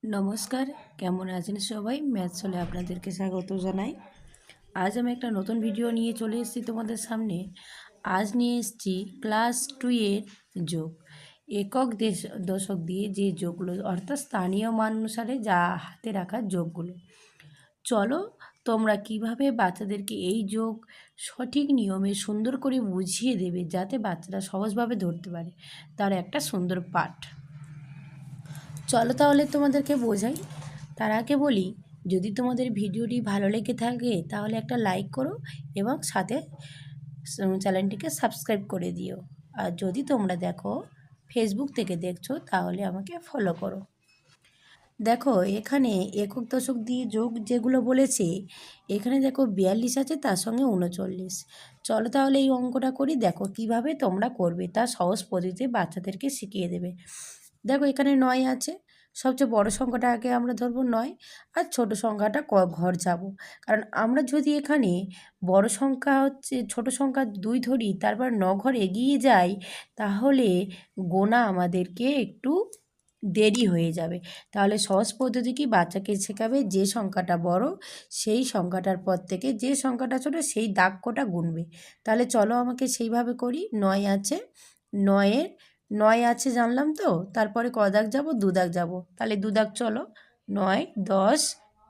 নমস্কার, কেমন আছেন সবাই? ম্যাথস হলে আপনাদেরকে স্বাগত জানাই। আজ আমি একটা নতুন ভিডিও নিয়ে চলে এসেছি তোমাদের সামনে। আজ নিয়ে এসেছি ক্লাস 2 এর যোগ। একক দশক দিয়ে যে যোগগুলো, অর্থাৎ স্থানীয় মান অনুসারে যা হাতে রাখা যোগগুলো। চলো তোমরা কিভাবে বাচ্চাদেরকে এই যোগ সঠিক নিয়মে সুন্দর করে বুঝিয়ে দেবে, যাতে বাচ্চারা সহজভাবে ধরতে পারে, তার একটা সুন্দর পাঠ। চলো তাহলে তোমাদেরকে বোঝাই। তার আগে বলি, যদি তোমাদের ভিডিওটি ভালো লেগে থাকে তাহলে একটা লাইক করো এবং সাথে চ্যানেলটিকে সাবস্ক্রাইব করে দিও। আর যদি তোমরা দেখো ফেসবুক থেকে দেখছো তাহলে আমাকে ফলো করো। দেখো এখানে একক দশক দিয়ে যোগ যেগুলো বলেছে, এখানে দেখো 42 আছে, তার সঙ্গে 39। চলো তাহলে এই অঙ্কটা করি। দেখো কিভাবে তোমরা করবে, তা সহজ পদ্ধতিতে বাচ্চাদেরকে শিখিয়ে দেবে। দেখো এখানে 9 আছে, সবচেয়ে বড় সংখ্যাটা আগে আমরা ধরবো 9, আর ছোট সংখ্যাটা ঘর যাব। কারণ আমরা যদি এখানে বড় সংখ্যা ছোট সংখ্যা 2 ধরি, তারপর 9 ঘর এগিয়ে যাই, তাহলে গোনা আমাদেরকে একটু দেরি হয়ে যাবে। তাহলে সহজ পদ্ধতি কি, বাচ্চাকে শেখাবে যে সংখ্যাটা বড় সেই সংখ্যাটার পর থেকে যে সংখ্যাটা ছোট সেই দাগ কটা গুনবে। তাহলে চলো আমাকে সেইভাবে করি। 9 আছে, 9-এর 9 আছে জানলাম তো, তারপরে ক দাগ যাব, 2 দাগ যাব। তাহলে 2 দাগ চলো, 9, 10,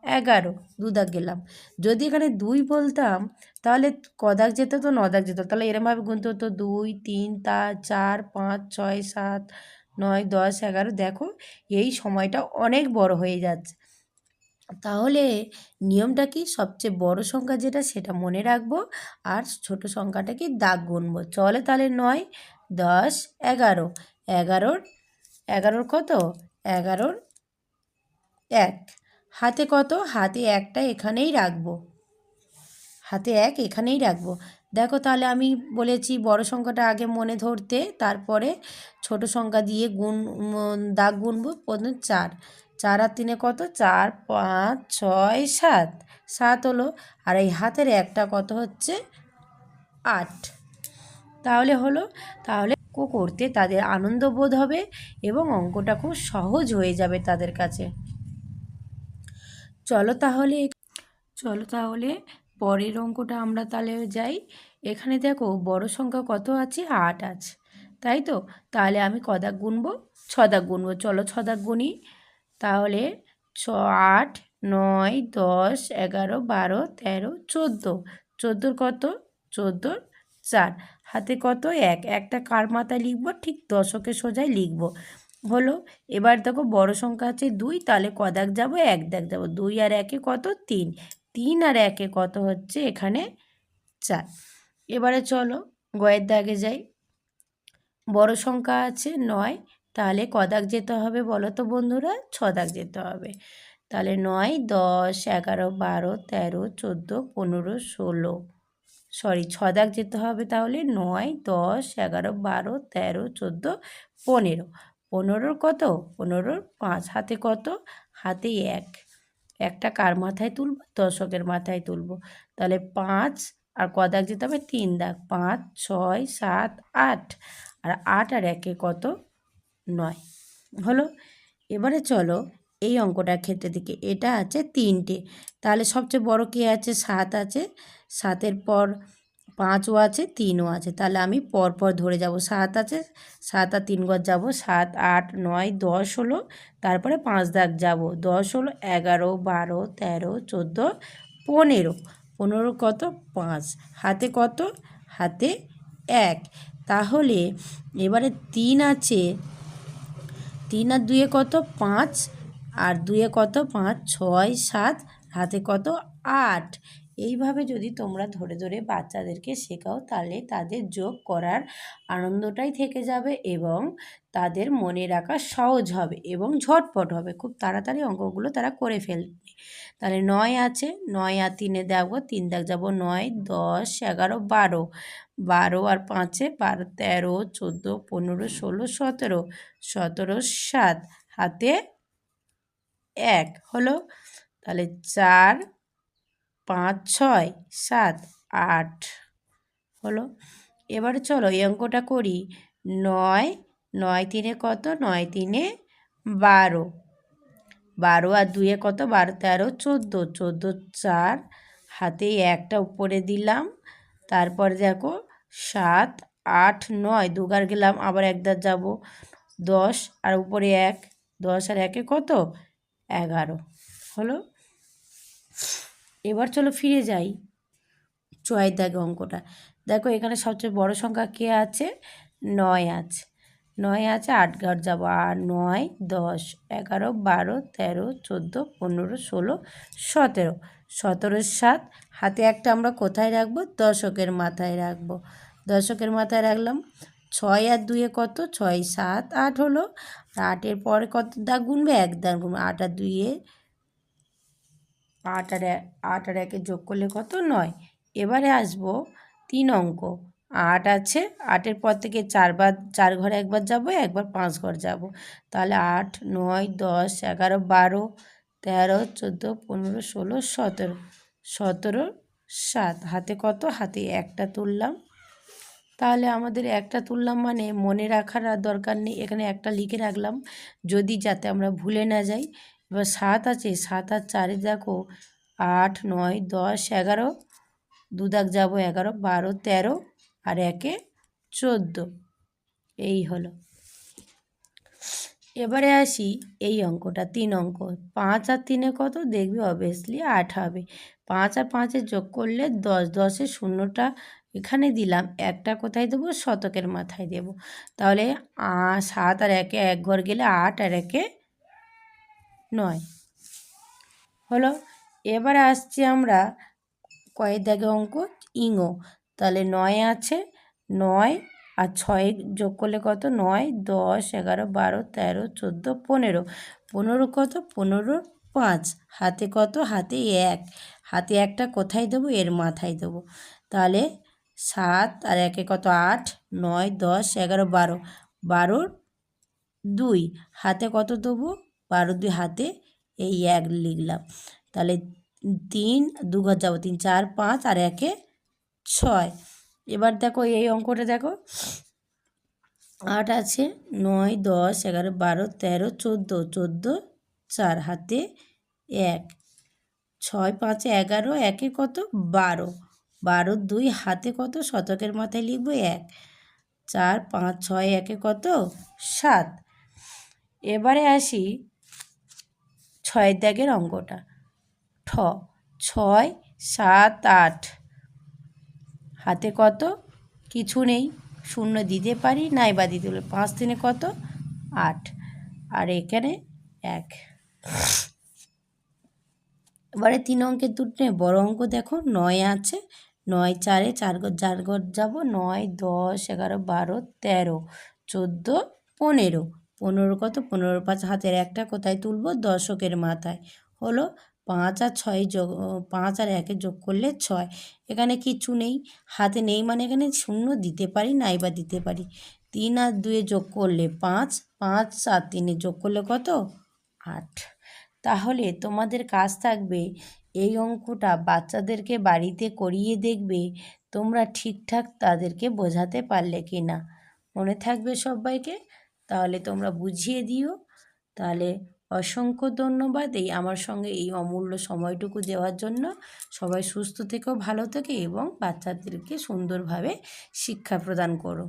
11, 2 দাগ গেলাম। যদি এখানে 2 বলতাম তাহলে ক দাগ যেত, তো 9 দাগ যেত। তাহলে এরমভাবে গুনতে হতো, 2, 3, 4, 5, 6, 7, 9, 10, 11। দেখো এই সময়টা অনেক বড় হয়ে যাচ্ছে। তাহলে নিয়মটা কি, সবচেয়ে বড় সংখ্যা যেটা সেটা মনে রাখবো, আর ছোট সংখ্যাটাকে দাগ গুনবো। চলে তাহলে 9, 10, 11, 11-র 11-র কত, 11-র 1, হাতে কত, হাতে একটা এখানেই রাখবো, হাতে 1 এখানেই রাখবো। দেখো তাহলে আমি বলেছি বড় সংখ্যাটা আগে মনে ধরতে, তারপরে ছোট সংখ্যা দিয়ে দাগ গুনবো। প্রথমে 4, 4 আর 3 কত, 4, 5, 6, 7, 7 হলো। আর এই হাতের একটা কত হচ্ছে, 8। তাহলে হলো। তাহলে করতে তাদের আনন্দ বোধ হবে এবং অঙ্কটা খুব সহজ হয়ে যাবে তাদের কাছে। চলো তাহলে চলো তাহলে পরের অঙ্কটা আমরা তাহলে যাই। এখানে দেখো বড় সংখ্যা কত আছে, 8 আছে, তাই তো? তাহলে আমি ক দাগ গুনবো, 6 দাগ গুনবো। চলো 6 দাগ গুনি। তাহলে 8, 9, 10, 11, 12, 13, 14, 14-র কত, 14-র 4, হাতে কত, 1, একটা কার মাথায় লিখবো, ঠিক দশকের সোজাই লিখবো। হলো। এবার দেখো বড় সংখ্যা আছে 2, তাহলে ক দাগ যাবো, 1 দাগ যাবো। 2 আর 1-এ কত, 3, 3 আর 1-এ কত হচ্ছে এখানে 4। এবারে চলো গয়ের দাগে যাই। বড় সংখ্যা আছে 9, তাহলে ক দাগ যেতে হবে বলো তো বন্ধুরা, 6 দাগ যেতে হবে। তাহলে 9, 10, 11, 12, 13, 14, 15, 16, সরি 6 দাগ যেতে হবে। তাহলে 9, 10, 11, 12, 13, 14, 15, 15-র কত, 15-র 5, হাতে কত, হাতে 1, একটা কার মাথায় তুলব, দশকের মাথায় তুলব। তাহলে 5 আর ক দাগ যেতে হবে, 3 দাগ, 5, 6, 7, 8, আর 8 আর 1-এ কত, 9 হলো। এবারে চলো এই অঙ্কটার ক্ষেত্রে দিকে, এটা আছে 3টে, তাহলে সবচেয়ে বড় কে আছে, 7 আছে, 7-এর পর 5ও আছে, 3ও আছে। তাহলে আমি পরপর ধরে যাব, 7 আছে, 7 আর 3 ঘর যাব, 7, 8, 9, 10 হলো। তারপরে 5 দাগ যাব, 10 হলো, 11, 12, 13, 14, 15, 15 কত, 5, হাতে কত, হাতে 1। তাহলে এবারে 3 আছে, 3 আর 2-এ কত, 5, আর 2-এ কত, 5, 6, 7, হাতে কত, 8। এইভাবে যদি তোমরা ধরে ধরে বাচ্চাদেরকে শেখাও, তাহলে তাদের যোগ করার আনন্দটাই থেকে যাবে এবং তাদের মনে রাখা সহজ হবে এবং ঝটপট হবে, খুব তাড়াতাড়ি অঙ্কগুলো তারা করে ফেলবে। তাহলে 9 আছে, 9 আর 3-এ দেখো, 3 দাগ যাব, 9, 10, 11, 12, 12 আর 5-এ 12, 13, 14, 15, 16, 17, 17, 7, হাতে 1 হলো। তাহলে 4, 5, 6, 7, 8 হলো। এবারে চলো এই অঙ্কটা করি। 9, 9 3-এ কত, 9 3-এ 12, 12 আর 2 কত, 12 13 14, 14 4, হাতে একটা উপরে দিলাম। তারপর দেখো 7 8 9, দুগার গেলাম, আবার একদার যাব, 10 আর উপরে 1, 10 আর 1 কত, 11 হলো। এবার চলো ফিরে যাই ছয়ের দাগে অঙ্কটা। দেখো এখানে সবচেয়ে বড় সংখ্যা কে আছে, 9 আছে, 9 আছে, 8 ঘর যাবো, আর 9 10 11 12 13 14 15 16 17, 17 7, হাতে একটা আমরা কোথায় রাখবো, দশকের মাথায় রাখবো, দশকের মাথায় রাখলাম। 6 আর 2 কত, 6 7 8 হলো। আর 8-এর পরে কত দাগ গুনবে, 1 দাগ গুনবে। 8 আর 2 8 আর 1 যোগ করলে কত, 9। এবারে আসবো 3 অঙ্ক। 8 আছে, 8-এর পর থেকে 4 ঘরে একবার যাব, একবার 5 ঘর যাব, তাহলে 8 9 10 11 12 13 14 15 16 17, 17 7, হাতে কত, হাতে একটা তুললাম। তাহলে আমাদের একটা তুললাম মানে মনে রাখার আর দরকার নেই, এখানে একটা লিখে রাখলাম যদি, যাতে আমরা ভুলে না যাই। এবার 7 আছে, 7 আর 4 দেখো 8 9 10 11, 2 দাগ যাবো, 11 12 13 আর 1 14, এই হলো। এবারে আসি এই অঙ্কটা, 3 অঙ্ক। 5 আর 3 কত, দেখবি অবভিয়াসলি 8 হবে। 5 আর 5 যোগ করলে 10, 10-এর শূন্যটা এখানে দিলাম, একটা কোথায় দেবো, শতকের মাথায় দেব। তাহলে 7 আর 1 এক ঘর গেলে 8 আর 1 9 হলো। এবারে আসছি আমরা কয়ের দাগে অঙ্ক, ইঙো। তাহলে 9 আছে, 9 আর 6 যোগ করলে কত, 9 10 11 12 13 14 15, 15 কত, 15 5, হাতে কত, হাতে 1, হাতে একটা কোথায় দেবো, এর মাথায় দেবো। তাহলে 7 আর 1 কত, 8 9 10 11 12, 12 2, হাতে কত দেবো, 12 2 হাতে এই 1 লিখলাম। তাহলে 3 2 ঘর যাবো, 3 4 5 আর 1 6। এবার দেখো এই অঙ্কটা দেখো, 8 আছে, 9 10 11 12 13 14, 14 4, হাতে 1, 6 5 11, 1 কত, 12, 12 2, হাতে কত, শতকের মাথায় লিখবো 1, 4 5 6 1 কত, 7। এবারে আসি 6 দাগের অঙ্কটা, 6 7 8, হাতে কত, কিছু নেই, শূন্য দিতে পারি নাই বা দিতে পারি, 5 3 কত, 8, আর এখানে 1। এবারে 3 অঙ্কের দুটো বড় অঙ্ক দেখো, 9 আছে, 9 4 4 ঘর যাব, 9 10 11 12 13 14 15, 15 কত, 15 5, হাতের একটা কোথায় তুলবো, দশকের মাথায় হলো। 5 আর 6 যোগ, 5 আর 1 যোগ করলে 6, এখানে কিছু নেই, হাতে নেই মানে এখানে শূন্য দিতে পারি নাই বা দিতে পারি। 3 আর 2 যোগ করলে 5, 5 আর 3 যোগ করলে কত, 8। তাহলে তোমাদের কাজ থাকবে এই অঙ্কটা বাচ্চাদেরকে বাড়িতে করিয়ে দেখবে তোমরা ঠিকঠাক তাদেরকে বোঝাতে পারলে কি না, মনে থাকবে সবাইকে। তাহলে তোমরা বুঝিয়ে দিও। তাহলে অসংখ্য ধন্যবাদ এই আমার সঙ্গে এই অমূল্য সময়টুকু দেওয়ার জন্য। সবাই সুস্থ থেকো, ভালো থেকো এবং বাচ্চাদেরকে সুন্দরভাবে শিক্ষা প্রদান করো।